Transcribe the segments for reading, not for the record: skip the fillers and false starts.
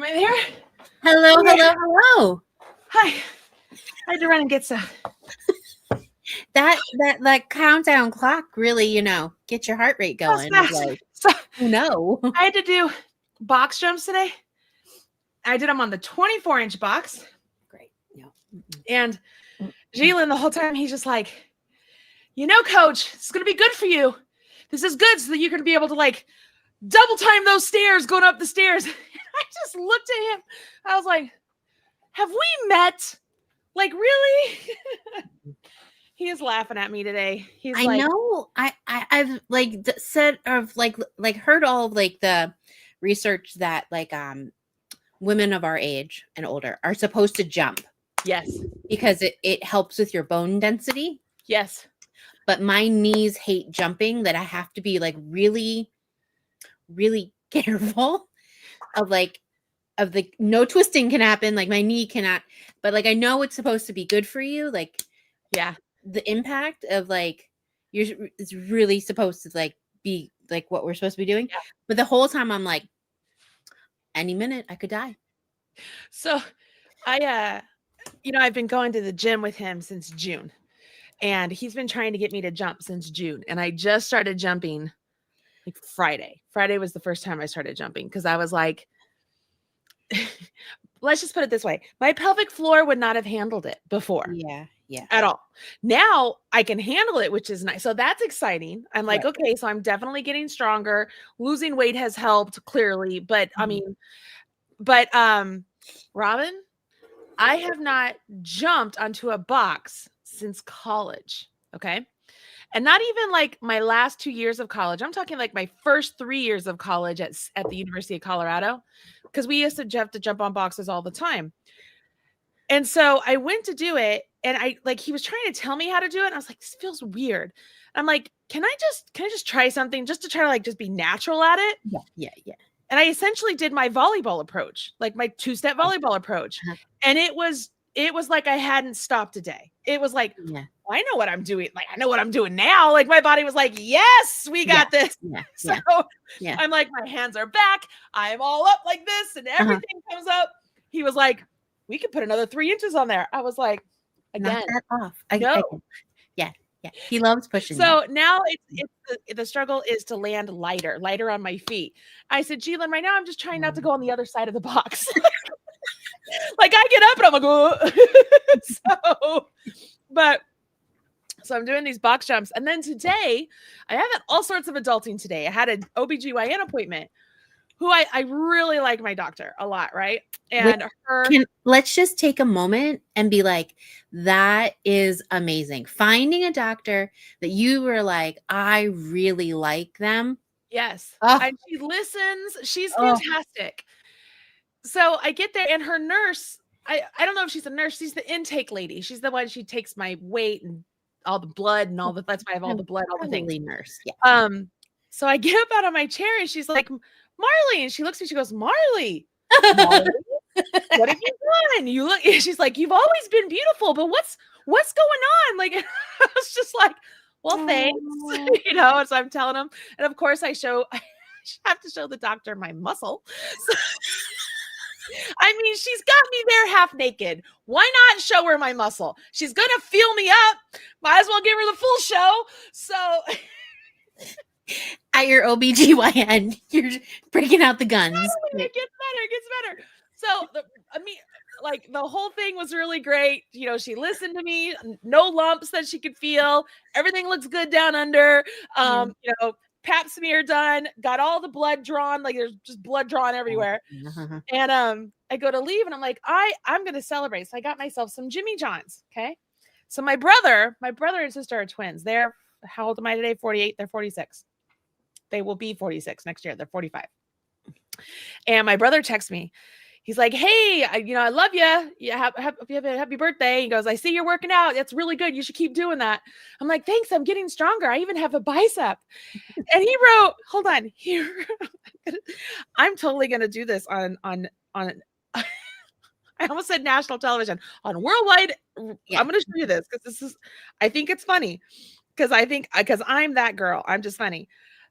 I'm here. Hello, hello, hello. Hi. I had to run and get stuff. That countdown clock really, get your heart rate That was going. fast. Like, So oh no. I had to do box jumps today. I did them on the 24-inch box. Great. Yeah. And Jalen, the whole time, he's just like, coach, it's going to be good for you. This is good so that you're going to be able to double time those stairs going up the stairs. I just looked at him. I was like, have we met? Like, really? He is laughing at me today. He's I know. I've said of heard all of the research that women of our age and older are supposed to jump. Yes. Because it helps with your bone density. Yes. But my knees hate jumping, that I have to be really, really careful of no twisting can happen. Like my knee cannot, but I know it's supposed to be good for you. Yeah. The impact of it's really supposed to be what we're supposed to be doing. Yeah. But the whole time I'm like, any minute I could die. So I've been going to the gym with him since June, and he's been trying to get me to jump since June. And I just started jumping Friday. Friday was the first time I started jumping because I was like, let's just put it this way. My pelvic floor would not have handled it before. Yeah. At all. Now I can handle it, which is nice. So that's exciting. I'm like, right. Okay, so I'm definitely getting stronger. Losing weight has helped clearly, but Robin, I have not jumped onto a box since college. Okay. And not even my last 2 years of college. I'm talking my first 3 years of college at the University of Colorado, because we used to have to jump on boxes all the time. And so I went to do it, and he was trying to tell me how to do it. And I was like, this feels weird. I'm like, can I just try something just to try to just be natural at it? Yeah. And I essentially did my volleyball approach, my 2-step volleyball approach. Uh-huh. And it was like I hadn't stopped a day. It was like, yeah. I know what I'm doing. I know what I'm doing now. My body was like, yes, we got this. Yeah. So I'm like, my hands are back. I'm all up like this, and everything comes up. He was like, we could put another 3 inches on there. I was like, again, knock that off. Yeah. He loves pushing. So now the struggle is to land lighter on my feet. I said, Jalen, right now I'm just trying not to go on the other side of the box. I get up and I'm like, so I'm doing these box jumps. And then today I have all sorts of adulting today. I had an OBGYN appointment, who I really like my doctor a lot, right? And let's just take a moment and be like, that is amazing. Finding a doctor that you were like, I really like them. Yes. And she listens. She's fantastic. So I get there, and her nurse, I don't know if she's a nurse. She's the intake lady. She's the one, she takes my weight and all the blood and all that's why I have all the blood, all the things. Nurse. Yeah. So I get up out of my chair, and she's like, Marley. And she looks at me, she goes, Marley, what have you done? You look, she's like, you've always been beautiful, but what's going on? I was just like, well, thanks. And so I'm telling him. And of course I have to show the doctor my muscle. So, I mean, she's got me there half naked. Why not show her my muscle? She's going to feel me up. Might as well give her the full show. So at your OBGYN, you're breaking out the guns. It gets better. So, the whole thing was really great. She listened to me. No lumps that she could feel. Everything looks good down under. Pap smear done. Got all the blood drawn. There's just blood drawn everywhere. And I go to leave, and I'm like, I'm going to celebrate. So I got myself some Jimmy John's. Okay. So my brother and sister are twins. They're, how old am I today? 48. They're 46. They will be 46 next year. They're 45. And my brother texts me. He's like, hey, I love you. Yeah, happy birthday. He goes, I see you're working out. That's really good. You should keep doing that. I'm like, thanks. I'm getting stronger. I even have a bicep. And he wrote, hold on here. I'm totally going to do this on I almost said national television, on worldwide. Yeah. I'm going to show you this because I think it's funny because I'm that girl. I'm just funny.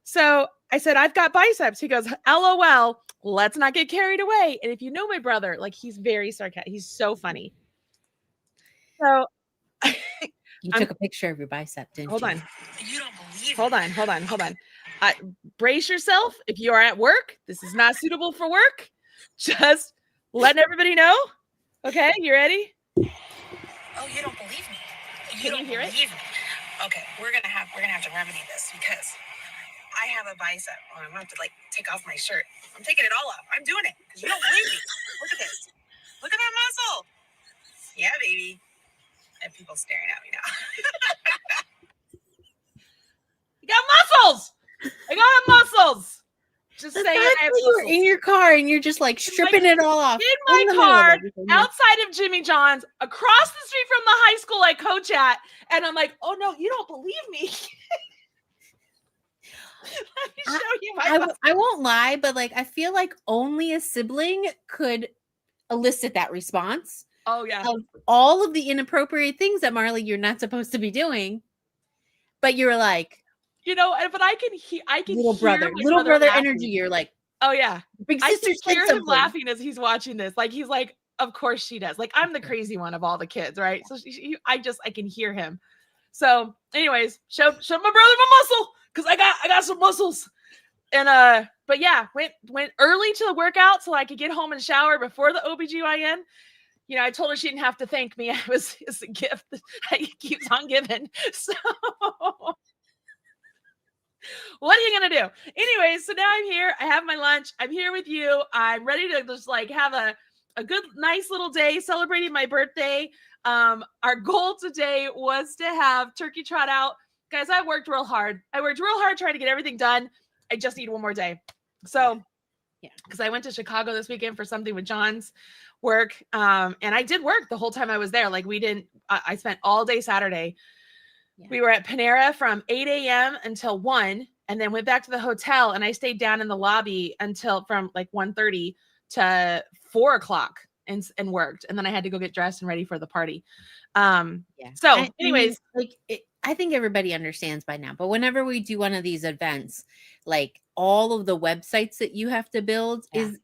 So I said, I've got biceps. He goes, LOL, let's not get carried away. And if you know my brother, like he's very sarcastic. He's so funny. So You I'm- took a picture of your bicep, didn't hold you? on. You don't believe Hold on. Brace yourself. If you are at work, this is not suitable for work. Just letting everybody know. Okay, you ready? Oh, you don't believe me. Can you hear it? Okay, we're gonna have to remedy this because I have a bicep. Oh, I'm gonna have to like take off my shirt. I'm taking it all off. I'm doing it because you don't believe me. Look at this. Look at that muscle. Yeah, baby. And people staring at me now. You got muscles. I got muscles. Just The saying, fact I have that you're muscles. in your car and you're just like stripping it all off In my the middle of car, everything. outside of Jimmy John's, across the street from the high school I coach at, and I'm like, oh no, you don't believe me. Let me show you my muscles. I won't lie, but like I feel like only a sibling could elicit that response Oh yeah. of all of the inappropriate things that Marley you're not supposed to be doing. But you're like, You know, but I can hear little brother laughing. energy. You're like, Oh yeah. big I sister can said hear him something. laughing as he's watching this. Like he's like, of course she does. Like I'm the crazy one of all the kids, right? So I can hear him. So, anyways, show my brother my muscle because I got some muscles. And but yeah, went early to the workout so I could get home and shower before the OBGYN. You know, I told her she didn't have to thank me. It's a gift that he keeps on giving. So what are you gonna do? Anyways, so now I'm here. I have my lunch. I'm here with you. I'm ready to just like have a good, nice little day celebrating my birthday. Our goal today was to have turkey trot out. Guys, I worked real hard. Trying to get everything done. I just need one more day. So yeah, because I went to Chicago this weekend for something with John's work. And I did work the whole time I was there. Like I spent all day Saturday. Yeah. We were at Panera from 8 a.m. until 1 and then went back to the hotel and I stayed down in the lobby until from like 1:30 to 4 o'clock and worked. And then I had to go get dressed and ready for the party. Yeah. So anyways, I think everybody understands by now, but whenever we do one of these events, like all of the websites that you have to build is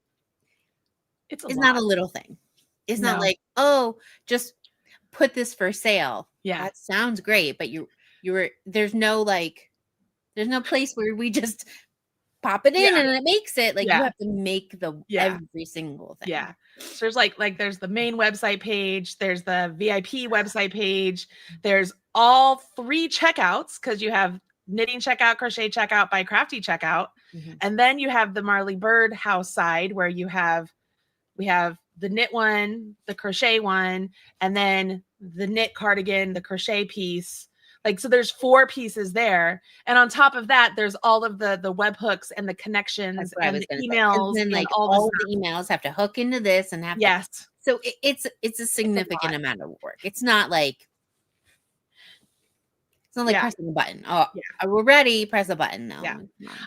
not a little thing. It's not like, oh, just put this for sale. Yeah. That sounds great. But there's no place where we just pop it in and it makes it like you have to make every single thing. Yeah. So there's there's the main website page, there's the VIP website page, there's all 3 checkouts because you have knitting checkout, crochet checkout, by Crafty checkout. Mm-hmm. And then you have the Marley Bird house side where we have the knit one, the crochet one, and then the knit cardigan, the crochet piece. So there's 4 pieces there. And on top of that, there's all of the webhooks and the connections and the emails. And then all of the emails have to hook into this and have so it's a significant amount of work. It's not like pressing a button. Oh, we're ready. Press a button. No. Yeah.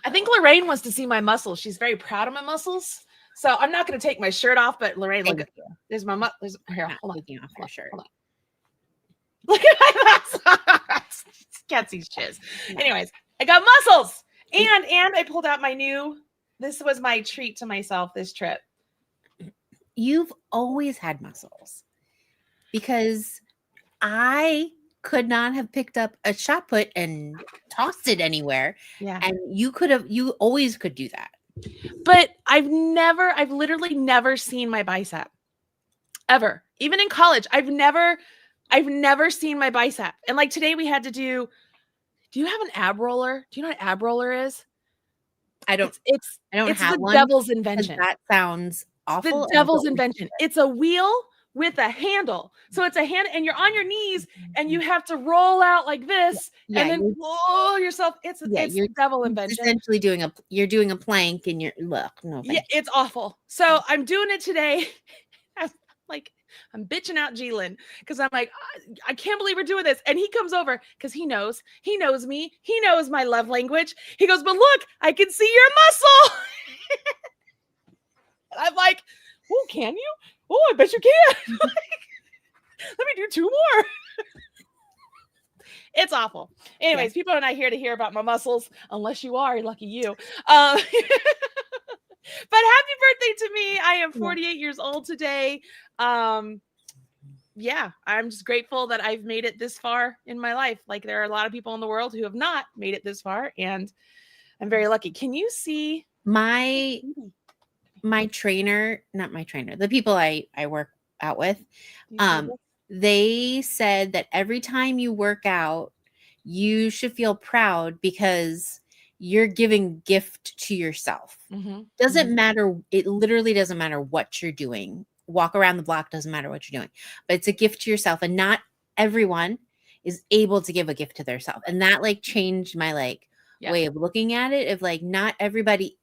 I think Lorraine wants to see my muscles. She's very proud of my muscles. So I'm not going to take my shirt off, but Lorraine, look at there's my muscles. Here, hold on. Taking off your shirt. Look at my muscles. Can't see shiz. Anyways, I got muscles, and I pulled out my new. This was my treat to myself this trip. You've always had muscles, because I could not have picked up a shot put and tossed it anywhere. Yeah, and you always could do that. But I've literally never seen my bicep ever. Even in college, I've never seen my bicep. And like today we had to do you have an ab roller? Do you know what ab roller is? I don't have the one. Devil's invention. That sounds awful. The devil's invention. It's a wheel with a handle. So it's a hand and you're on your knees and you have to roll out like this and then pull yourself. It's the devil invention. Essentially you're doing a plank and it's awful. So I'm doing it today. I'm bitching out G-Lin because I'm like, I can't believe we're doing this. And he comes over because he knows me. He knows my love language. He goes, but look, I can see your muscle. And I'm like, oh, can you? Oh, I bet you can. Let me do 2 more. It's awful. Anyways, people are not here to hear about my muscles unless you are. Lucky you. But happy birthday to me. I am 48 years old today. Yeah, I'm just grateful that I've made it this far in my life. Like there are a lot of people in the world who have not made it this far, and I'm very lucky. Can you see my trainer, not my trainer, the people I work out with, they said that every time you work out, you should feel proud because you're giving gift to yourself. Doesn't matter. It literally doesn't matter what you're doing. Walk around the block, doesn't matter what you're doing, but it's a gift to yourself. And not everyone is able to give a gift to themselves. And that like changed my like way of looking at it, of like, not everybody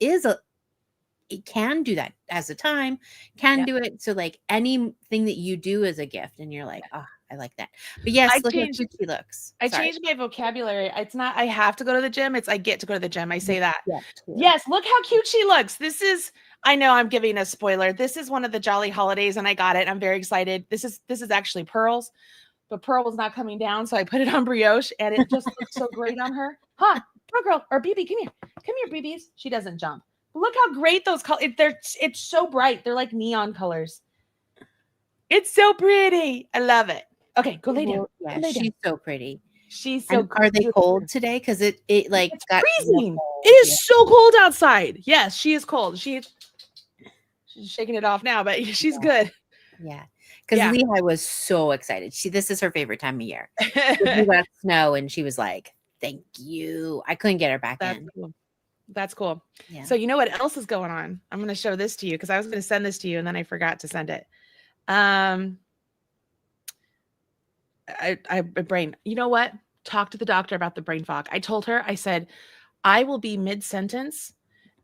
it can do that as a time, can do it. So like anything that you do is a gift, and you're like, oh, I like that. But yes, look how cute she looks. I changed my vocabulary. It's not I have to go to the gym. It's I get to go to the gym. I say that. Yes, look how cute she looks. This is, I know I'm giving a spoiler. This is one of the Jolly Holidays, and I got it. I'm very excited. This is actually Pearl's, but Pearl was not coming down, so I put it on Brioche, and it just looks so great on her. Huh, Pearl girl, or BB, come here, BBs. She doesn't jump. Look how great those colors. It's so bright. They're like neon colors. It's so pretty. I love it. Okay, go lay down. Yeah, she's so pretty. She's so. Are they cold today? Because it like it's got freezing. It is so cold outside. Yes, she is cold. She's shaking it off now, but she's good. Yeah, because Lehigh was so excited. This is her favorite time of year. We got snow, and she was like, "Thank you." I couldn't get her back in. Cool. That's cool. Yeah. So you know what else is going on? I'm going to show this to you because I was going to send this to you and then I forgot to send it. I brain. You know what? Talk to the doctor about the brain fog. I told her, I said, I will be mid-sentence.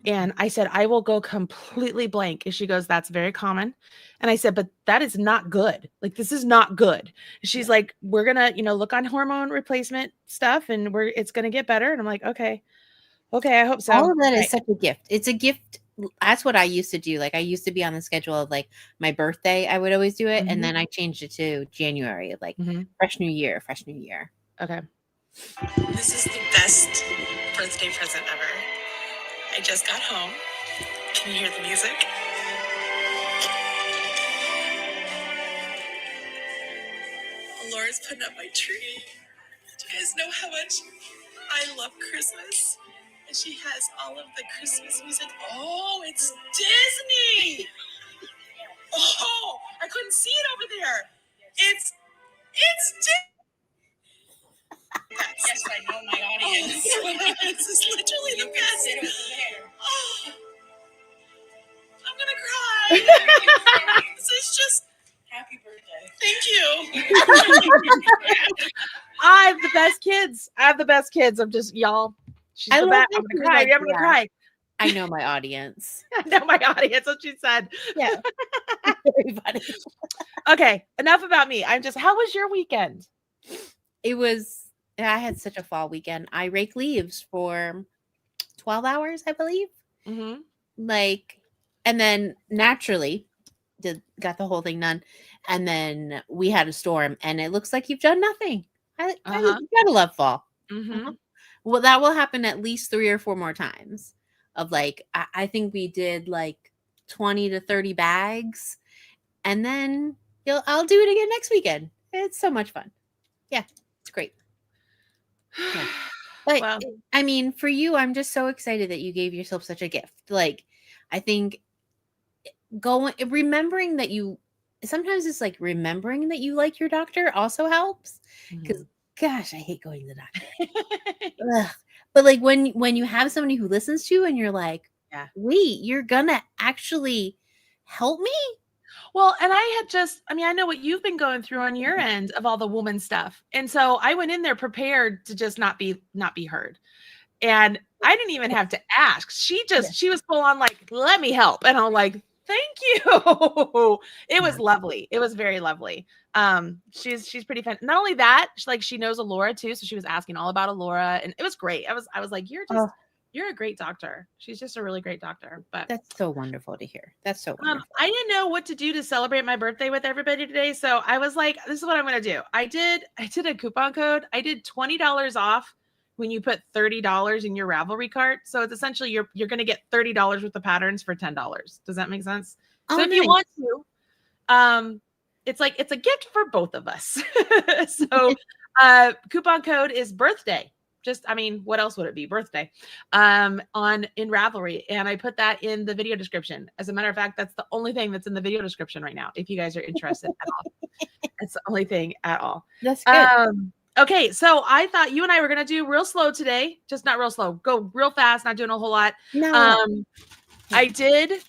And I said, I will go completely blank. And she goes, that's very common. And I said, but that is not good. Like, this is not good. She's like, we're going to, look on hormone replacement stuff and it's going to get better. And I'm like, okay, I hope so. All of that is such a gift. It's a gift. That's what I used to do. Like I used to be on the schedule of like my birthday. I would always do it. And then I changed it to January, like fresh new year. Okay. This is the best birthday present ever. I just got home. Can you hear the music? Laura's putting up my tree. Do you guys know how much I love Christmas? And she has all of the Christmas music. Oh, it's Disney! Oh, I couldn't see it over there. It's Disney! Yes, I know my audience. This is literally the best. Oh, I'm gonna cry. This is just happy birthday. Thank you. I have the best kids. I'm just y'all. She's the best. I'm gonna cry. I'm gonna cry. I know my audience. I know my audience. What she said. Yeah. Very funny. Okay, enough about me. How was your weekend? I had such a fall weekend. I rake leaves for 12 hours, I believe. Like, and then naturally got the whole thing done. And then we had a storm and it looks like you've done nothing. You gotta love fall. Well, that will happen at least 3 or 4 more times of like, I think we did like 20 to 30 bags and then I'll do it again next weekend. It's so much fun. Yeah, it's great. Yeah. But well, I mean, for you, I'm just so excited that you gave yourself such a gift. Like, I think remembering that sometimes it's like remembering that you like your doctor also helps. Because gosh, I hate going to the doctor. But like when you have somebody who listens to you and you're like, wait, you're gonna actually help me? Well, and I know what you've been going through on your end of all the woman stuff. And so I went in there prepared to just not be heard. And I didn't even have to ask. She was full on like, let me help. And I'm like, thank you. It was lovely. It was very lovely. She's pretty fun. Not only that, she knows Alora too. So she was asking all about Alora and it was great. I was like, you're just You're a great doctor. She's just a really great doctor. But That's so wonderful to hear. That's so wonderful. I didn't know what to do to celebrate my birthday with everybody today. So I was like, this is what I'm going to do. I did a coupon code. I did $20 off when you put $30 in your Ravelry cart. So it's essentially you're going to get $30 worth of patterns for $10. Does that make sense? Oh, So if you nice. want to, it's like, it's a gift for both of us. So coupon code is birthday. Just, I mean, what else would it be? Birthday in Ravelry. And I put that in the video description. As a matter of fact, that's the only thing that's in the video description right now. If you guys are interested at all, it's the only thing at all. That's good. Okay. So I thought you and I were going to do real slow today, just not real slow, go real fast, not doing a whole lot. No. I did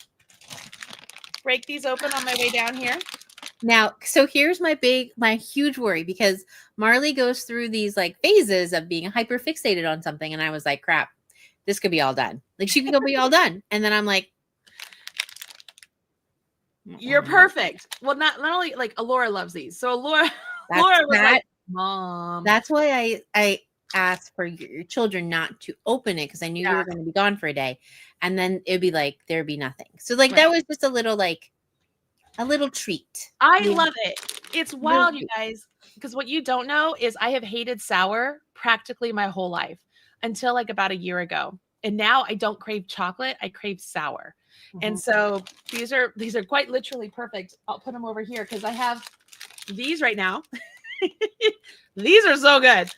break these open on my way down here. Now, so here's my huge worry, because Marley goes through these like phases of being hyper fixated on something. And I was like, crap, this could be all done. Like she could be all done. And then I'm like, you're perfect. Well, not only like Alora loves these. So Laura was like, Mom. That's why I asked for your children not to open it, because I knew you were going to be gone for a day. And then it'd be like, there'd be nothing. So like that was just a little treat. I love it. It's wild, you guys, because what you don't know is I have hated sour practically my whole life until like about a year ago. And now I don't crave chocolate. I crave sour. And so these are quite literally perfect. I'll put them over here because I have these right now. These are so good.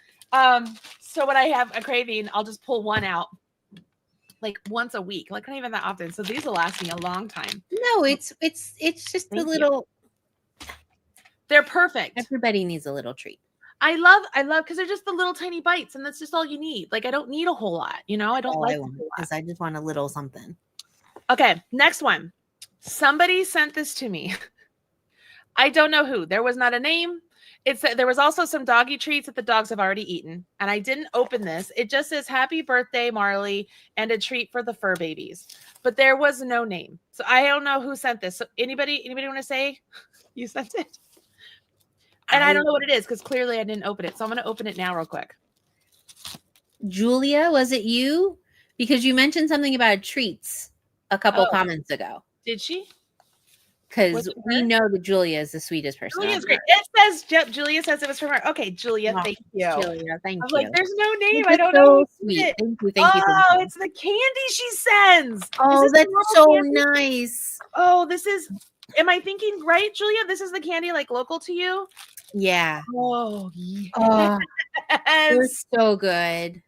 So when I have a craving, I'll just pull one out like once a week, like not even that often. So these will last me a long time. No, it's just a little. They're perfect. Everybody needs a little treat. I love because they're just the little tiny bites, and that's just all you need. Like I don't need a whole lot, you know. I don't like because I just want a little something. Okay, next one. Somebody sent this to me. I don't know who. There was not a name. There was also some doggy treats that the dogs have already eaten, and I didn't open this. It just says "Happy Birthday, Marley," and a treat for the fur babies. But there was no name, so I don't know who sent this. So anybody want to say you sent it? And I don't know what it is because clearly I didn't open it. So I'm going to open it now real quick. Julia, was it you? Because you mentioned something about treats a couple comments ago. Did she? Because we know that Julia is the sweetest person. Julia's great. It says, Julia says it was from her. Okay, Julia, thank you. Julia, thank you. Like, there's no name. It's I don't so know. Sweet. It. Thank you. Oh, it's the candy she sends. Oh, that's so nice. Oh, this is, am I thinking right, Julia? This is the candy like local to you? Yeah. Oh, yes. Oh, they're so good.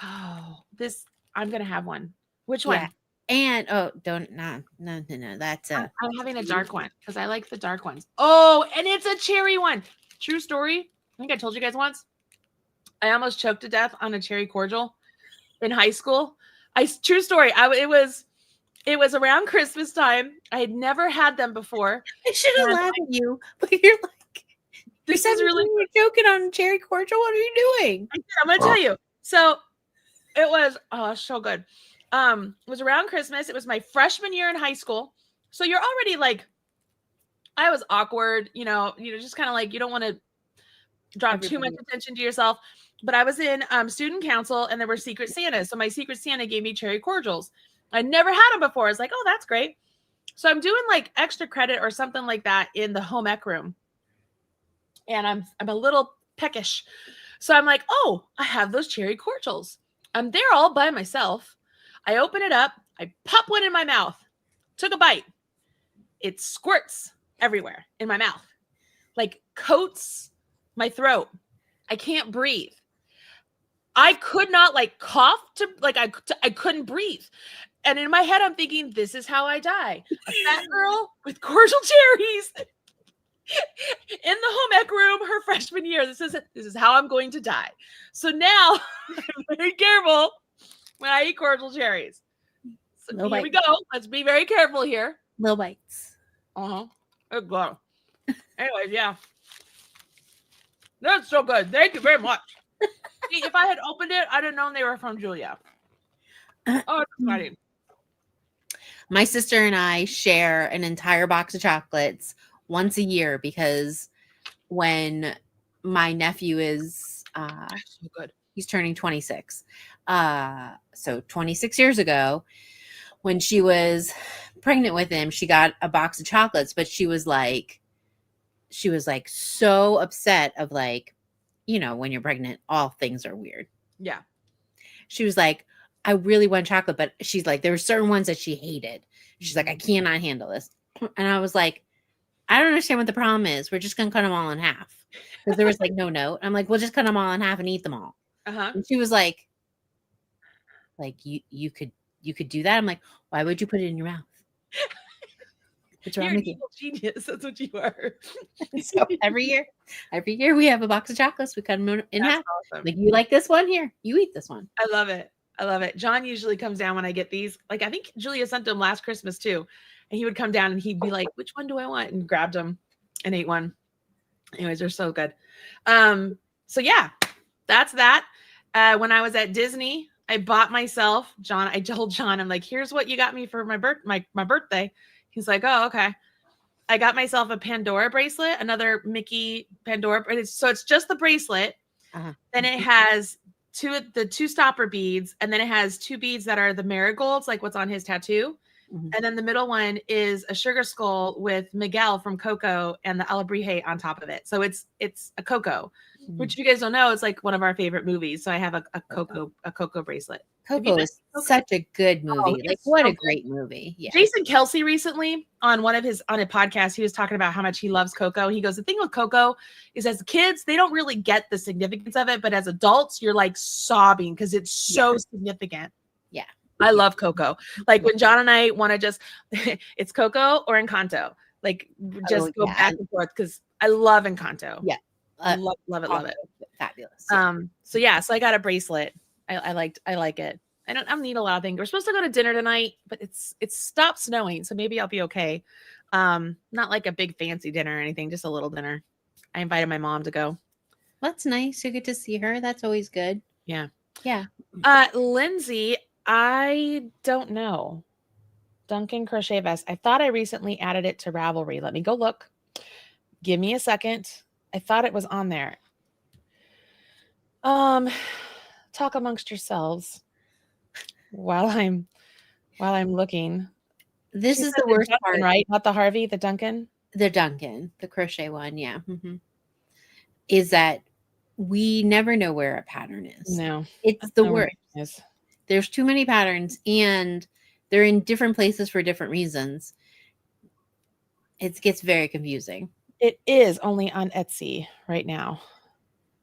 Oh, I'm going to have one. Which one? Yeah. And no. That's I'm having a dark one because I like the dark ones. Oh, and it's a cherry one. True story. I think I told you guys once. I almost choked to death on a cherry cordial in high school. True story. It was around Christmas time. I had never had them before. I should have laughed at you, but you're like, this is really joking on cherry cordial. What are you doing? I'm going to tell you. So it was so good. It was around Christmas. It was my freshman year in high school. So you're already like, I was awkward, just kind of like, you don't want to draw too much attention to yourself. But I was in student council and there were Secret Santas. So my Secret Santa gave me cherry cordials. I never had them before. I was like, oh, that's great. So I'm doing like extra credit or something like that in the home ec room. And I'm a little peckish. So I'm like, oh, I have those cherry cordials. I'm there all by myself. I open it up. I pop one in my mouth. Took a bite. It squirts everywhere in my mouth. Like coats my throat. I can't breathe. I could not like cough I couldn't breathe. And in my head, I'm thinking, this is how I die. A fat girl with cordial cherries in the home ec room her freshman year. This is how I'm going to die. So now I'm very careful when I eat cordial cherries. So here we go. Let's be very careful here. Little bites. Good God. Anyways, yeah. That's so good. Thank you very much. See, if I had opened it, I'd have known they were from Julia. Oh, it's exciting. My sister and I share an entire box of chocolates once a year because when my nephew is so good. He's turning 26. So 26 years ago, when she was pregnant with him, she got a box of chocolates, but she was like so upset of like, you know, when you're pregnant, all things are weird. Yeah. She was like, I really want chocolate, but she's like, there were certain ones that she hated. She's like, I cannot handle this. And I was like, I don't understand what the problem is. We're just going to cut them all in half. Because there was like no note. I'm like, we'll just cut them all in half and eat them all. Uh-huh. And she was like you could do that. I'm like, why would you put it in your mouth? What's wrong You're an with you? evil genius. That's what you are. So every year we have a box of chocolates. We cut them in That's half. awesome. Like, you like this one? Here, you eat this one. I love it. I love it. John usually comes down when I get these. Like, I think Julia sent them last Christmas too. And he would come down and he'd be like, which one do I want? And grabbed them and ate one. Anyways, they're so good. So yeah, that's that. When I was at Disney, I bought myself, I told John, I'm like, here's what you got me for my birthday. He's like, oh, okay. I got myself a Pandora bracelet, another Mickey Pandora. So it's just the bracelet. Then it has two stopper beads, and then it has two beads that are the marigolds, like what's on his tattoo. And then the middle one is a sugar skull with Miguel from Coco and the Alebrije on top of it. So it's a Coco, which if you guys don't know, it's like one of our favorite movies. So I have a Coco bracelet. Coco is such a good movie. Like, what so a great movie. Yeah. Jason Kelsey recently on a podcast, he was talking about how much he loves Coco. He goes, the thing with Coco is as kids, they don't really get the significance of it, but as adults, you're like sobbing because it's so significant. Yeah. I love Coco. Like when John and I want to just, it's Coco or Encanto. Like just go back and forth because I love Encanto. Yeah. Love it. Fabulous. Yeah. So I got a bracelet. I like it. I don't need a lot of things. We're supposed to go to dinner tonight, but it's stopped snowing, so maybe I'll be okay. Not like a big fancy dinner or anything, just a little dinner. I invited my mom to go. That's nice. You get to see her. That's always good. Yeah. Yeah. Lindsay, I don't know. Duncan crochet vest. I thought I recently added it to Ravelry. Let me go look. Give me a second. I thought it was on there. Talk amongst yourselves while I'm looking. This is the worst part, right? Not the Harvey, the Duncan. The Duncan, the crochet one, yeah. Is that we never know where a pattern is. No, it's the worst. There's too many patterns, and they're in different places for different reasons. It gets very confusing. It is only on Etsy right now.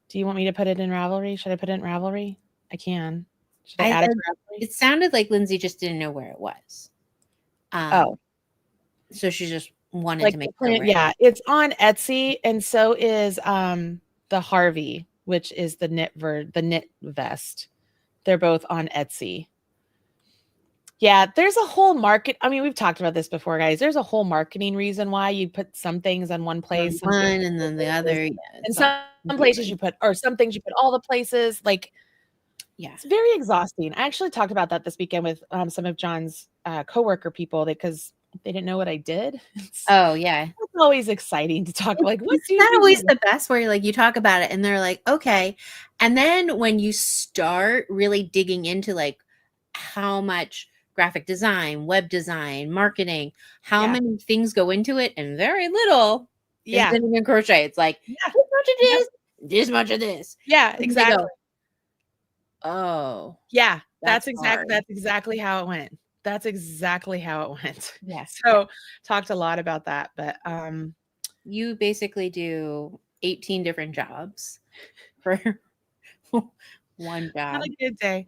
Do you want me to put it in Ravelry? Should I put it in Ravelry? I can. Should I add it to Ravelry? It sounded like Lindsay just didn't know where it was. So she just wanted to make it. Yeah, it's on Etsy, and so is the Harvey, which is the knit vest. They're both on Etsy. Yeah, there's a whole market. I mean, we've talked about this before, guys. There's a whole marketing reason why you put some things on one place, and then the other. Yeah, and some places you put, or some things you put all the places. Like, yeah, it's very exhausting. I actually talked about that this weekend with some of John's coworker people because they didn't know what I did. It's always exciting to talk. Like, what's that always the best where like you talk about it and they're like, okay, and then when you start really digging into like how much graphic design, web design, marketing, how many things go into it, and very little is in crochet. It's like this much of this, this much of this. Yeah, exactly. Oh, yeah, that's exactly how it went. That's exactly how it went. Yes. So talked a lot about that, but you basically do 18 different jobs for one job. Not a good day.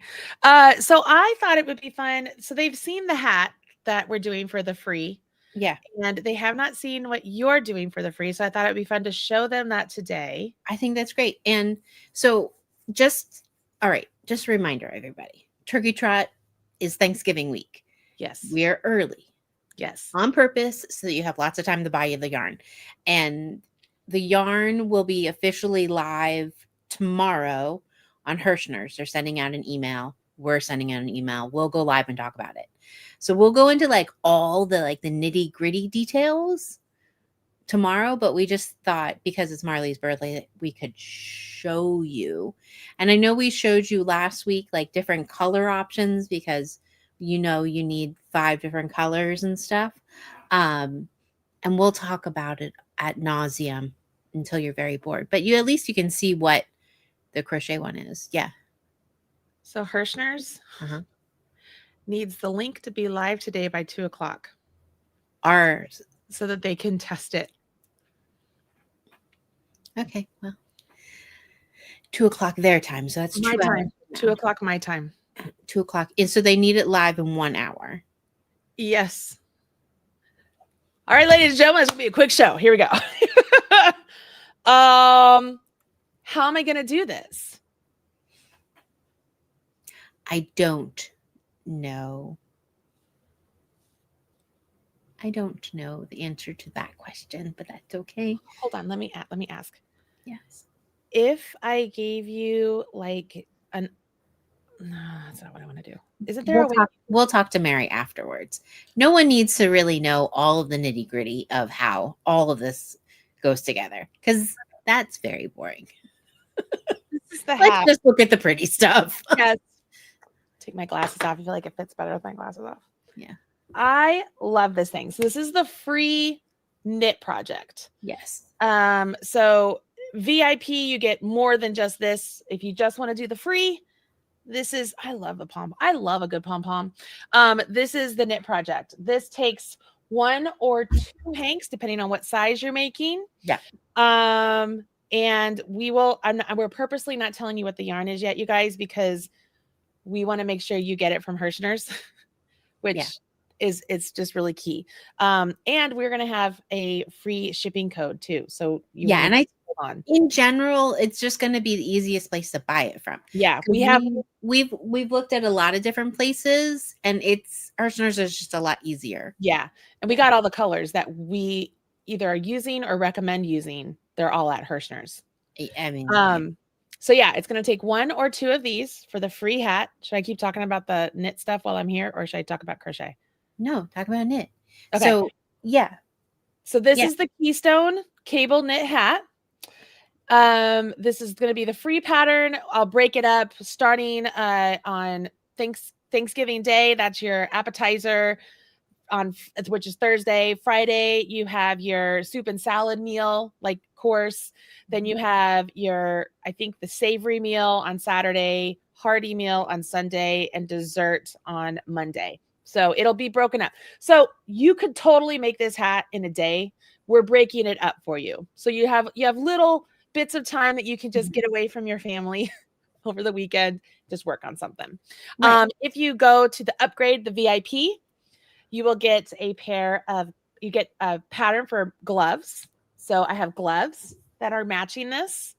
So I thought it would be fun. So they've seen the hat that we're doing for the free. Yeah. And they have not seen what you're doing for the free. So I thought it'd be fun to show them that today. I think that's great. And so just a reminder, everybody. Turkey Trot is Thanksgiving week. Yes. We are early. Yes. On purpose, so that you have lots of time to buy you the yarn. And the yarn will be officially live tomorrow on Hirschner's. They're sending out an email. We're sending out an email. We'll go live and talk about it. So we'll go into like all the like the nitty gritty details tomorrow, but we just thought because it's Marley's birthday that we could show you. And I know we showed you last week like different color options because you need 5 different colors and stuff. And we'll talk about it ad nauseum until you're very bored. But at least you can see what the crochet one is. Yeah. So Hirschner's Uh-huh. needs the link to be live today by 2:00 Ours. so that they can test it. Okay. Well, 2:00 their time. So that's My 2 time. hours. 2:00 my time. 2:00. And so they need it live in 1 hour. Yes. All right, ladies and gentlemen, it's gonna be a quick show. Here we go. How am I gonna do this? I don't know. I don't know the answer to that question, but that's okay. Hold on, let me ask. Yes. If I gave you like no, that's not what I want to do. Isn't there a way? We'll talk to Mary afterwards. No one needs to really know all of the nitty gritty of how all of this goes together because that's very boring. This is the Let's hat. just look at the pretty stuff. Yes. Take my glasses off. I feel like it fits better with my glasses off. Yeah. I love this thing. So this is the free knit project. Yes. So VIP, you get more than just this. If you just want to do the free, this is, I love the pom. I love a good pom-pom. This is the knit project. This takes 1 or 2 hanks, depending on what size you're making. Yeah. And we're purposely not telling you what the yarn is yet, you guys, because we want to make sure you get it from Hirschner's, which it's just really key. And we're going to have a free shipping code too. So in general, it's just going to be the easiest place to buy it from. Yeah, we've looked at a lot of different places, and Hirschner's is just a lot easier. Yeah, and we got all the colors that we either are using or recommend using. They're all at Hirschner's. I mean, so yeah, it's going to take 1 or 2 of these for the free hat. Should I keep talking about the knit stuff while I'm here, or should I talk about crochet? No, talk about knit. Okay. So yeah. So this is the Keystone cable knit hat. This is going to be the free pattern. I'll break it up starting on Thanksgiving Day. That's your appetizer which is Thursday. Friday, you have your soup and salad meal, like course. Then you have the savory meal on Saturday, hearty meal on Sunday, and dessert on Monday. So it'll be broken up. So you could totally make this hat in a day. We're breaking it up for you. So you have little bits of time that you can just get away from your family over the weekend, just work on something. Right. If you go to the upgrade, the VIP, you will get a pattern for gloves. So I have gloves that are matching this.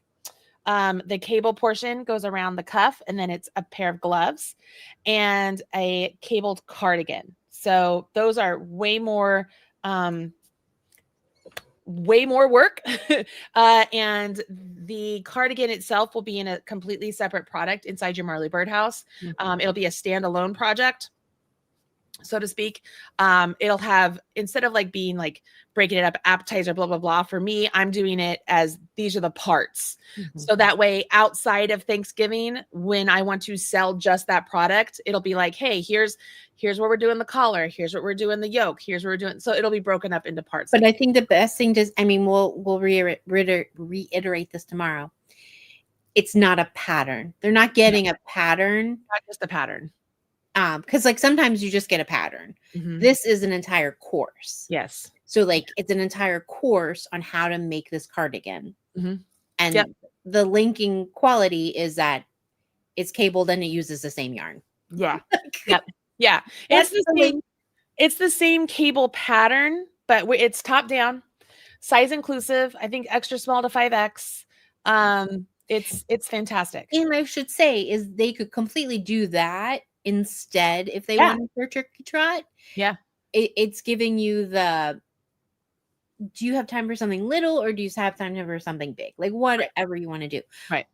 The cable portion goes around the cuff, and then it's a pair of gloves and a cabled cardigan. So those are way more work. And the cardigan itself will be in a completely separate product inside your Marley Birdhouse. It'll be a standalone project, so to speak. It'll have, instead of like being like breaking it up, appetizer, blah, blah, blah. For me, I'm doing it as these are the parts. So that way, outside of Thanksgiving, when I want to sell just that product, it'll be like, hey, here's where we're doing the collar. Here's what we're doing the yoke. Here's what we're doing. So it'll be broken up into parts. But I think the best thing we'll reiterate this tomorrow. It's not a pattern. They're not getting a pattern. Not just a pattern. Because like sometimes you just get a pattern. This is an entire course. Yes. So like it's an entire course on how to make this cardigan. And the linking quality is that it's cabled and it uses the same yarn. Yeah. Yeah. It's the same cable pattern, but it's top down, size inclusive. I think extra small to 5X. It's fantastic. And I should say is they could completely do that instead if they wanted for turkey trot. Yeah. It's giving you do you have time for something little or do you have time for something big? Like whatever you want to do. Right.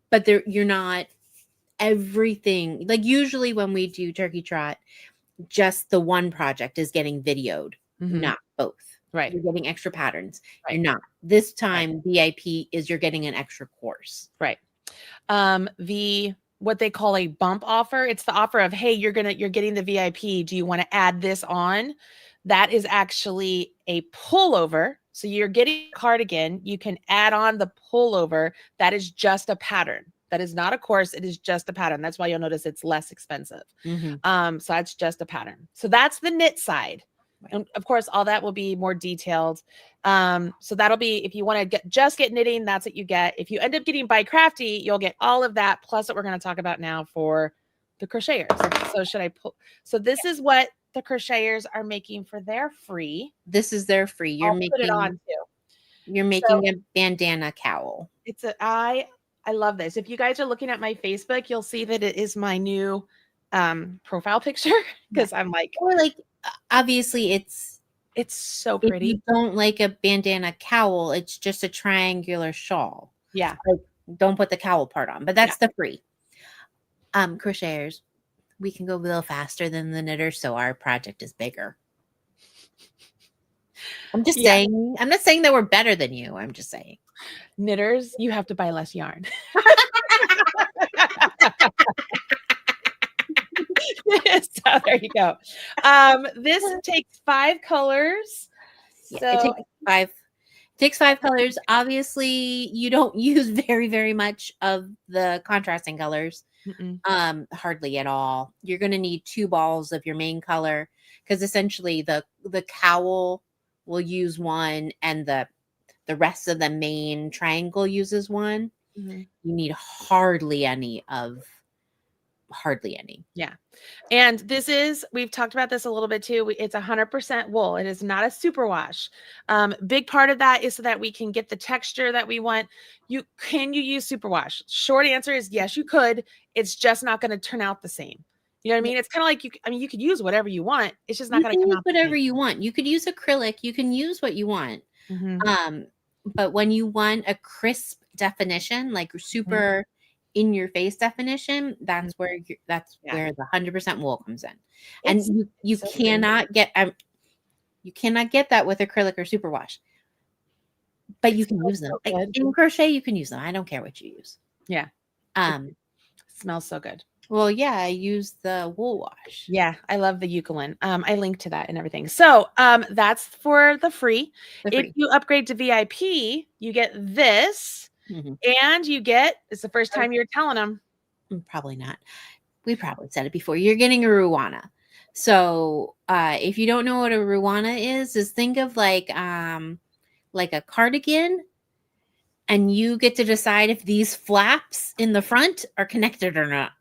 But you're not everything. Like usually when we do turkey trot, just the one project is getting videoed, not both. Right. You're getting extra patterns. Right. You're not. This time, VIP is you're getting an extra course. Right. The what they call a bump offer. It's the offer of, hey, you're getting the VIP. Do you want to add this on? That is actually a pullover. So you're getting a cardigan. You can add on the pullover. That is just a pattern. That is not a course. It is just a pattern. That's why you'll notice it's less expensive. Mhm. So that's just a pattern. So that's the knit side. And of course, all that will be more detailed. So that'll be, if you want to just get knitting, that's what you get. If you end up getting by Crafty, you'll get all of that plus what we're going to talk about now for the crocheters. So should I pull? So this is what the crocheters are making for their free. This is their free. You're I'll put it on making too. you're making a bandana cowl. It's I love this. If you guys are looking at my Facebook, you'll see that it is my new profile picture because I'm like, Or like obviously it's so if pretty. you don't like a bandana cowl, it's just a triangular shawl. Yeah. Don't put the cowl part on, but that's the free. Crocheters, we can go a little faster than the knitters, so our project is bigger. I'm just saying, I'm not saying that we're better than you. I'm just saying. Knitters, you have to buy less yarn. So there you go. This takes 5 colors. Yeah, it takes five colors. Obviously, you don't use very, very much of the contrasting colors. Hardly at all. You're going to need 2 balls of your main color because essentially the cowl will use one and the rest of the main triangle uses one. You need hardly any. Yeah. And this is, we've talked about this a little bit too. It's 100% wool. It is not a superwash. Big part of that is so that we can get the texture that we want. Can you use superwash? Short answer is yes, you could. It's just not going to turn out the same. You know what I mean? It's kind of like you could use whatever you want. It's just not going to come out whatever you want. You could use acrylic. You can use what you want. But when you want a crisp definition, like super in your face definition, that's where where the 100% wool comes in. And you cannot get that with acrylic or superwash. But you can use them. Like, in crochet, you can use them. I don't care what you use. Yeah. It smells so good. Well, yeah, I use the wool wash. Yeah, I love the Eucalyptus. I linked to that and everything. So that's for the free. If you upgrade to VIP, you get this. And you get, it's the first time you're telling them. Probably not. We probably said it before. You're getting a Ruana. So if you don't know what a Ruana is think of like a cardigan, and you get to decide if these flaps in the front are connected or not.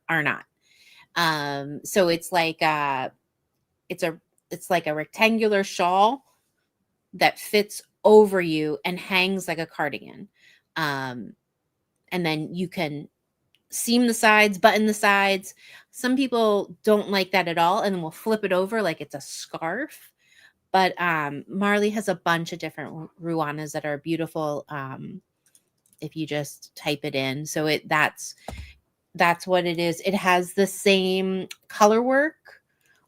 So it's like it's like a rectangular shawl that fits over you and hangs like a cardigan. And then you can seam the sides, button the sides. Some people don't like that at all and then we'll flip it over like it's a scarf. But Marley has a bunch of different Ruanas that are beautiful. If you just type it in. So that's what it is. It has the same color work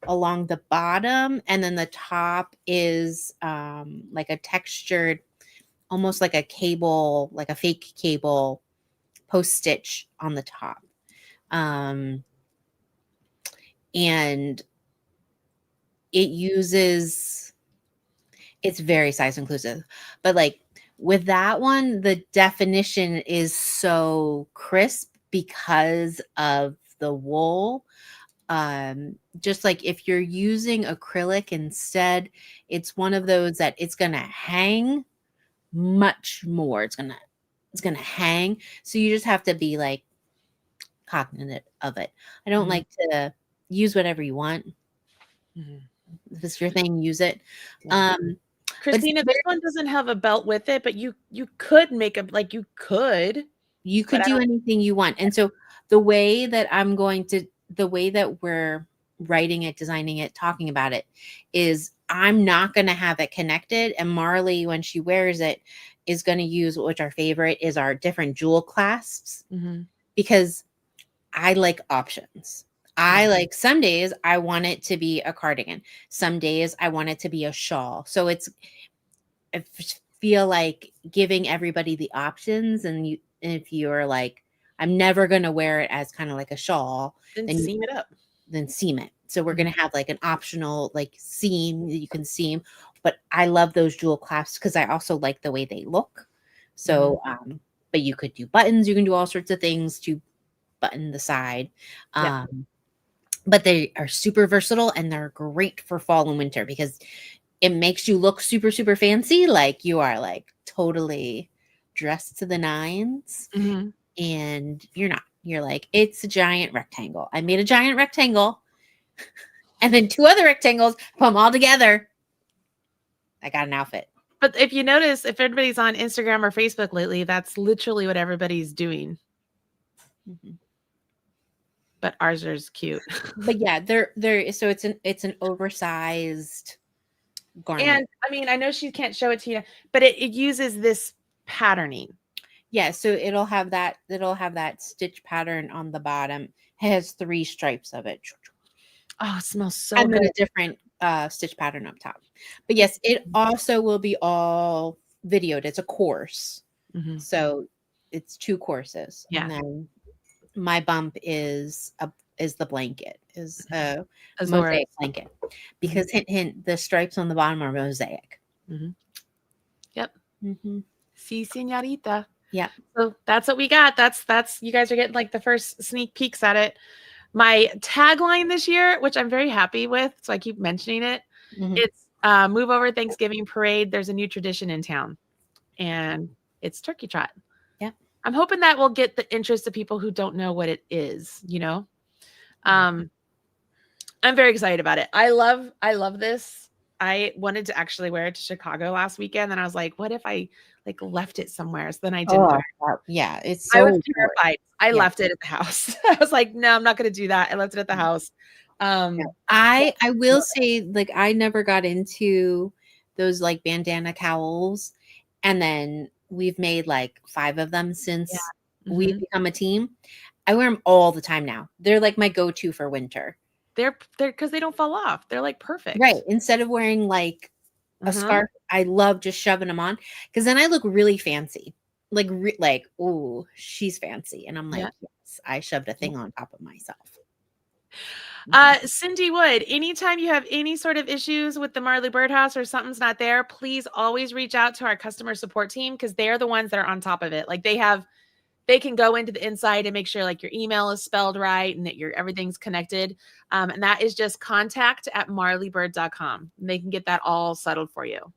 along the bottom, and then the top is like a textured, almost like a cable, like a fake cable post stitch on the top. And it's very size inclusive, but like with that one, the definition is so crisp because of the wool. Just like if you're using acrylic instead, it's one of those that it's going to hang much more. It's going to hang. So you just have to be like cognizant of it. I don't like to use whatever you want. If it's your thing, use it. Christina, this one doesn't have a belt with it, but you could make a, like you could do anything you want. And so the way that we're writing it, designing it, talking about it is I'm not going to have it connected. And Marley, when she wears it, is going to use, which our favorite is our different jewel clasps, because I like options. I like, some days I want it to be a cardigan. Some days I want it to be a shawl. So feel like giving everybody the options, and if you're like, I'm never going to wear it as kind of like a shawl, Then then seam it up. then seam it. So we're Mhm. going to have like an optional like seam that you can seam. But I love those jewel clasps because I also like the way they look. So, but you could do buttons. You can do all sorts of things to button the side. Yeah. But they are super versatile and they're great for fall and winter because it makes you look super, super fancy. Like you are like totally dressed to the nines. Mhm. And you're not. You're like, it's a giant rectangle. I made a giant rectangle and then 2 other rectangles, put them all together. I got an outfit. But if you notice, if everybody's on Instagram or Facebook lately, that's literally what everybody's doing. Mhm. But ours is cute. But yeah, they're so it's an oversized garment. And I mean, I know she can't show it to you, but it uses this patterning. Yeah, so it'll have that stitch pattern on the bottom. It has 3 stripes of it. Oh, it smells so And good. then a different stitch pattern up top. But yes, it also will be all videoed. It's a course. Mhm. So it's 2 courses. Yeah. And then my bump is the blanket, is a Azora. mosaic blanket. Because hint, the stripes on the bottom are mosaic. Mhm. Yep. Mm-hmm. Si, señorita. Yeah. So that's what we got. That's you guys are getting like the first sneak peeks at it. My tagline this year, which I'm very happy with, so I keep mentioning it. Mhm. It's move over Thanksgiving parade. There's a new tradition in town, and it's turkey trot. Yeah. I'm hoping that will get the interest of people who don't know what it is, you know. I'm very excited about it. I love this. I wanted to actually wear it to Chicago last weekend, and I was like, what if I like left it somewhere? So then I didn't wear it. Yeah, it's I so was terrified. I Yeah. left it at the house. I was like, no, I'm not going to do that. I left it at the house. I will say, like, I never got into those like bandana cowls, and then we've made like 5 of them since we've become a team. I wear them all the time now. They're like my go-to for winter. They're because they don't fall off. They're like perfect. Right. Instead of wearing like a scarf, I love just shoving them on because then I look really fancy. Like, oh, she's fancy. And I'm like, yes, I shoved a thing on top of myself. Cindy Wood, anytime you have any sort of issues with the Marley Birdhouse or something's not there, please always reach out to our customer support team because they're the ones that are on top of it. Like they can go into the inside and make sure like your email is spelled right and that everything's connected. And that is just contact@marleybird.com. They can get that all settled for you.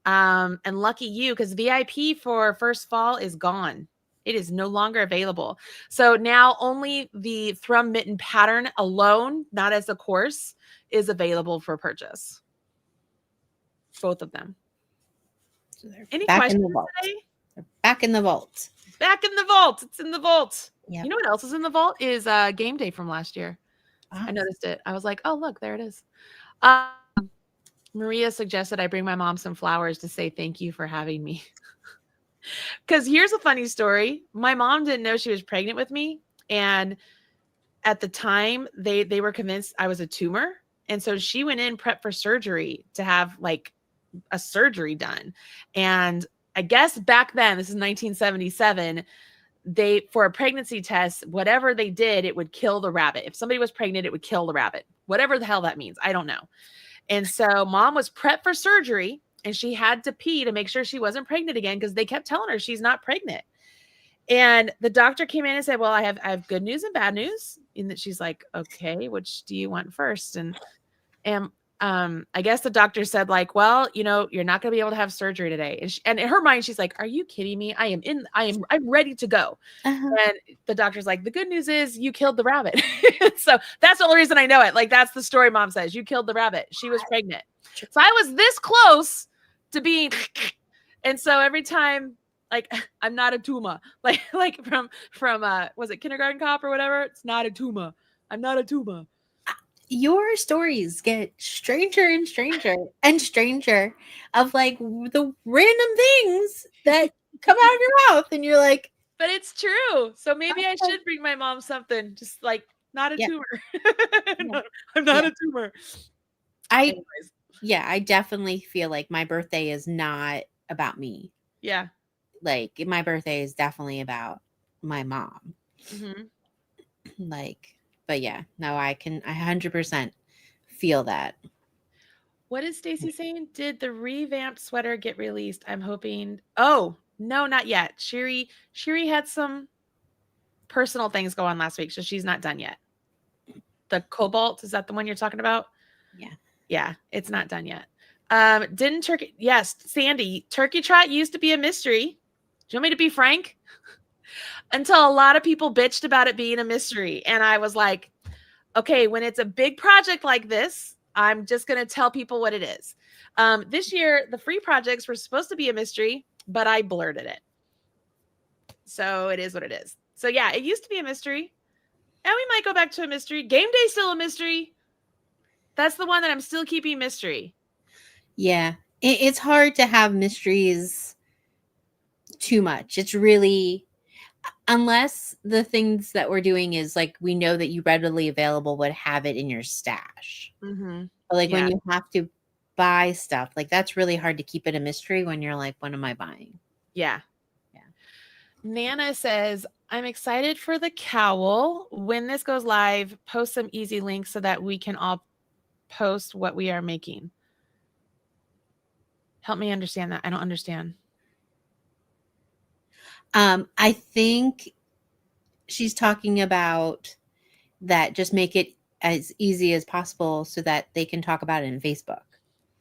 And lucky you, because VIP for First Fall is gone. It is no longer available. So now only the thrum mitten pattern alone, not as a course, is available for purchase. Both of them. So Any back questions in the vault. today? They're back in the vault. Back in the vault. It's in the vault. Yep. You know what else is in the vault is game day from last year. I noticed it. I was like, oh, look, there it is. Maria suggested I bring my mom some flowers to say thank you for having me. Because here's a funny story. My mom didn't know she was pregnant with me. And at the time, they were convinced I was a tumor. And so she went in prep for surgery to have like a surgery done. And I guess back then, this is 1977, for a pregnancy test, whatever they did, it would kill the rabbit. If somebody was pregnant, it would kill the rabbit. Whatever the hell that means. I don't know. And so mom was prepped for surgery and she had to pee to make sure she wasn't pregnant again because they kept telling her she's not pregnant. And the doctor came in and said, well, I have good news and bad news. And that she's like, okay, which do you want first? And I guess the doctor said like, well, you know, you're not going to be able to have surgery today. And in her mind, she's like, are you kidding me? I'm ready to go. And the doctor's like, the good news is you killed the rabbit. So that's the only reason I know it. Like, that's the story mom says. You killed the rabbit. She was pregnant. So I was this close to being, and so every time, like, I'm not a tumor, like from was it Kindergarten Cop or whatever? It's not a tumor. I'm not a tumor. Your stories get stranger and stranger and stranger of like the random things that come out of your mouth, and you're like, but it's true. So maybe I should bring my mom something, just like not a tumor. I'm not a tumor. I Yeah, I definitely feel like my birthday is not about me. Yeah. Like my birthday is definitely about my mom. Hmm. Like, but yeah, no, I 100% feel that. What is Stacy saying? Did the revamped sweater get released? I'm hoping. Oh, no, not yet. Shiri had some personal things go on last week, so she's not done yet. The Cobalt, is that the one you're talking about? Yeah. Yeah, it's not done yet. Didn't Turkey? Yes, Sandy, Turkey Trot used to be a mystery. Do you want me to be frank? Until a lot of people bitched about it being a mystery. And I was like, okay, when it's a big project like this, I'm just going to tell people what it is. This year, the free projects were supposed to be a mystery, but I blurted it. So it is what it is. So yeah, it used to be a mystery. And we might go back to a mystery. Game day still a mystery. That's the one that I'm still keeping mystery. Yeah. It's hard to have mysteries too much. It's really, unless the things that we're doing is like we know that you readily available would have it in your stash. Mm-hmm. But like Yeah. when you have to buy stuff, like that's really hard to keep it a mystery when you're like, what am I buying? Yeah. Yeah. Nana says, I'm excited for the cowl. When this goes live, post some easy links so that we can all post what we are making. Help me understand that. I don't understand. I think she's talking about that just make it as easy as possible so that they can talk about it in Facebook.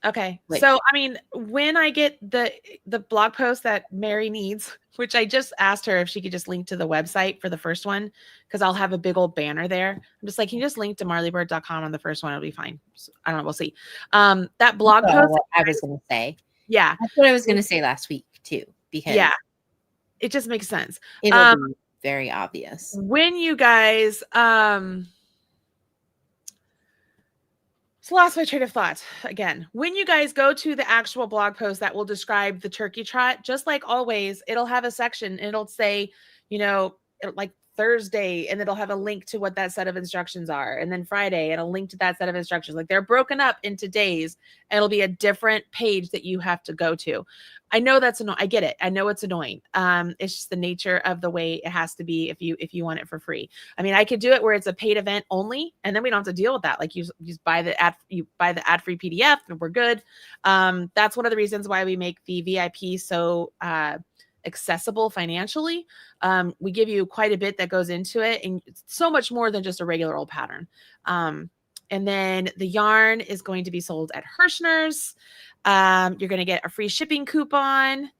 Okay. Like, So, I mean, when I get the blog post that Mary needs, which I just asked her if she could just link to the website for the first one, because I'll have a big old banner there. I'm just like, can you just link to marleybird.com on the first one? It'll be fine. So, I don't know. We'll see. That blog so post. what I was going to say. Yeah. That's what I was going to say last week too, because Yeah. It just makes sense. it'll be very obvious. When you guys, so lost my train of thought again. When you guys go to the actual blog post that will describe the turkey trot, just like always, it'll have a section. It'll say, like Thursday, and it'll have a link to what that set of instructions are. And then Friday, and a link to that set of instructions. Like they're broken up into days, and it'll be a different page that you have to go to. I know that's annoying. I get it. I know it's annoying. It's just the nature of the way it has to be if you want it for free. I mean, I could do it where it's a paid event only, and then we don't have to deal with that. Like you just buy the ad-free PDF, and we're good. That's one of the reasons why we make the VIP so accessible financially. We give you quite a bit that goes into it, and it's so much more than just a regular old pattern. And then the yarn is going to be sold at Hirschner's. You're going to get a free shipping coupon,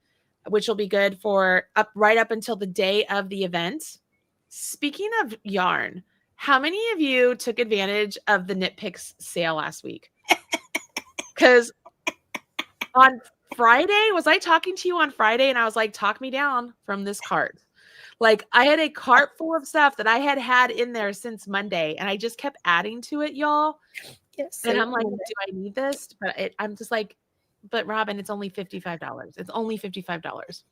which will be good for right up until the day of the event. Speaking of yarn, how many of you took advantage of the Knit Picks sale last week? Because on Friday, was I talking to you on Friday and I was like, talk me down from this cart? Like I had a cart full of stuff that I had in there since Monday, and I just kept adding to it, y'all. Yes. And I'm like, do I need this? But I'm just like, but Robin, it's only $55. It's only $55.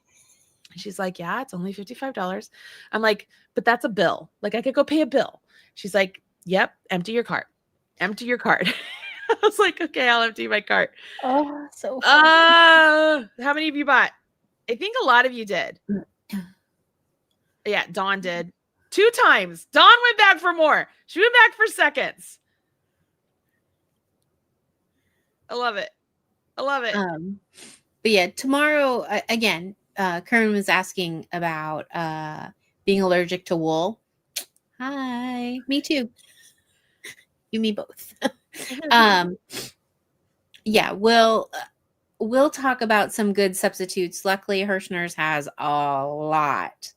She's like, yeah, it's only $55. I'm like, but that's a bill. Like I could go pay a bill. She's like, yep, empty your cart. Empty your cart. I was like, okay, I'll empty my cart. Oh, so funny. How many of you bought? I think a lot of you did. Yeah, Dawn did. 2 times. Dawn went back for more. She went back for seconds. I love it. I love it. But yeah, tomorrow again, Karen was asking about being allergic to wool. Hi, me too. You, me both. Yeah, we'll talk about some good substitutes. Luckily, Hirschner's has a lot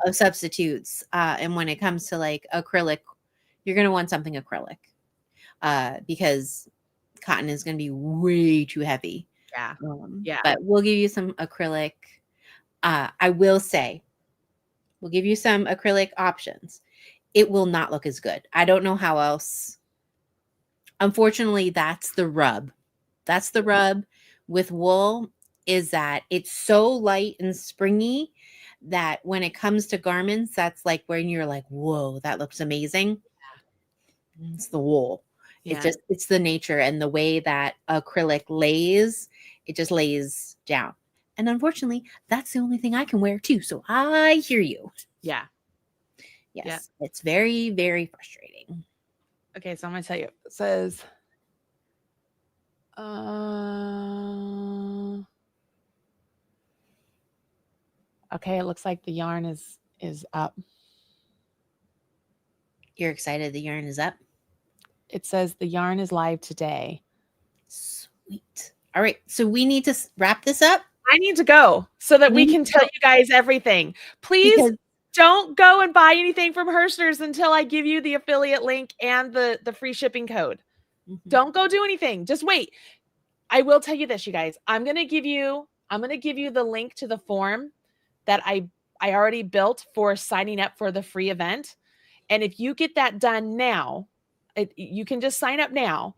of substitutes. And when it comes to like acrylic, you're going to want something acrylic because cotton is going to be way too heavy. Yeah. Yeah. But we'll give you some acrylic. I will say, we'll give you some acrylic options. It will not look as good. I don't know how else. Unfortunately, that's the rub. That's the rub with wool, is that it's so light and springy that when it comes to garments, that's like when you're like, whoa, that looks amazing. It's the wool. Yeah. It's the nature and the way that acrylic lays. It just lays down. And unfortunately, that's the only thing I can wear too. So I hear you. Yeah. Yes. It's very, very frustrating. Okay, so I'm gonna tell you. It says, okay, it looks like the yarn is up. You're excited the yarn is up? It says the yarn is live today. Sweet. All right, so we need to wrap this up. I need to go so that we can tell you guys everything. Please don't go and buy anything from Hershner's until I give you the affiliate link and the free shipping code. Don't go do anything. Just wait. I will tell you this, you guys. I'm going to give you the link to the form that I already built for signing up for the free event. And if you get that done now, you can just sign up now.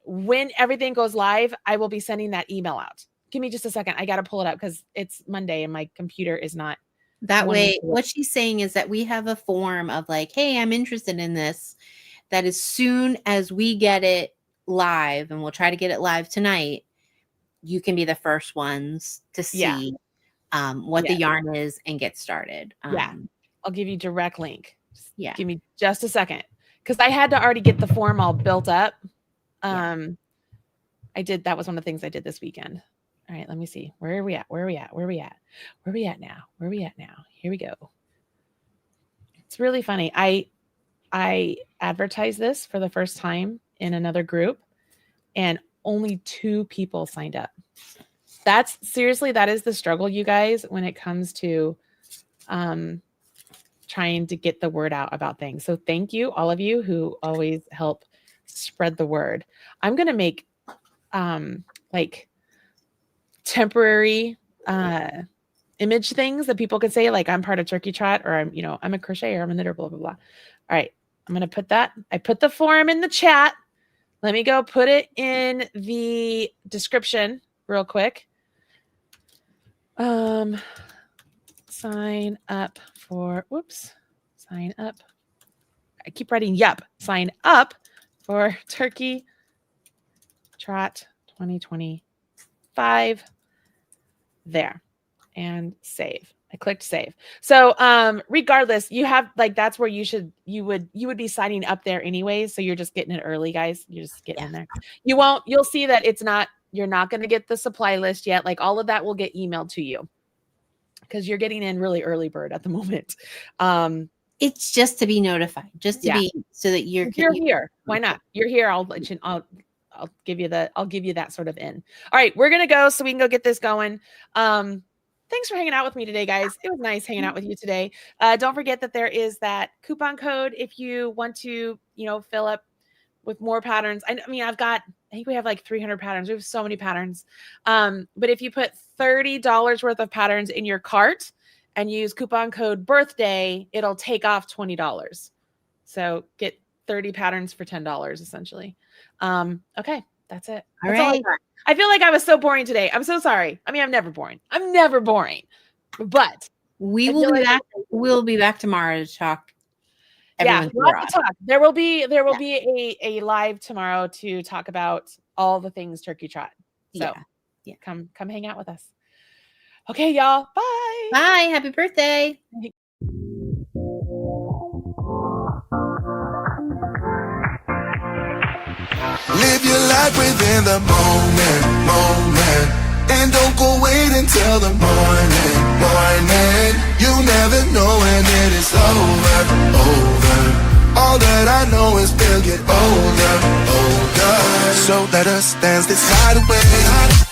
When everything goes live, I will be sending that email out. Give me just a second. I got to pull it up because it's Monday and my computer is not. That way, what she's saying is that we have a form of like, hey, I'm interested in this. That as soon as we get it live, and we'll try to get it live tonight, you can be the first ones to see what the yarn is and get started. I'll give you direct link. Yeah. Give me just a second. Because I had to already get the form all built up. That was one of the things I did this weekend. All right, let me see. Where are we at? Where are we at? Where are we at? Where are we at now? Where are we at now? Here we go. It's really funny. I advertised this for the first time in another group and only 2 people signed up. That is the struggle, you guys, when it comes to trying to get the word out about things. So thank you, all of you who always help spread the word. I'm going to make like temporary image things that people could say, like I'm part of Turkey Trot, or I'm a crocheter, I'm a knitter, blah, blah, blah. All right. I'm going to put that. I put the form in the chat. Let me go put it in the description real quick. Sign up. I keep writing yup. Sign up for Turkey Trot 2025. There. And save. I clicked save. So regardless, you have that's where you would be signing up there anyways. So you're just getting it early, guys. You're just getting in there. You'll see that you're not going to get the supply list yet. Like all of that will get emailed to you because you're getting in really early bird at the moment. It's just to be notified, just to be so that you're here. Why not? You're here. I'll give you that sort of in. All right, we're gonna go so we can go get this going. Thanks for hanging out with me today, guys. It was nice hanging out with you today. Don't forget that there is that coupon code if you want to, fill up with more patterns. I think we have like 300 patterns. We have so many patterns. But if you put $30 worth of patterns in your cart and use coupon code birthday, it'll take off $20. So get 30 patterns for $10 essentially. Okay, that's it. All right. I feel like I was so boring today. I'm so sorry. I mean, I'm never boring. But we'll be back tomorrow to talk. Lots to talk. There will be a live tomorrow to talk about all the things Turkey Trot. So come hang out with us. Okay, y'all. Bye. Bye. Happy birthday. Live your life within the moment. And don't go wait until the morning. You never know when it is over. All that I know is we'll get older. So let us dance this night away.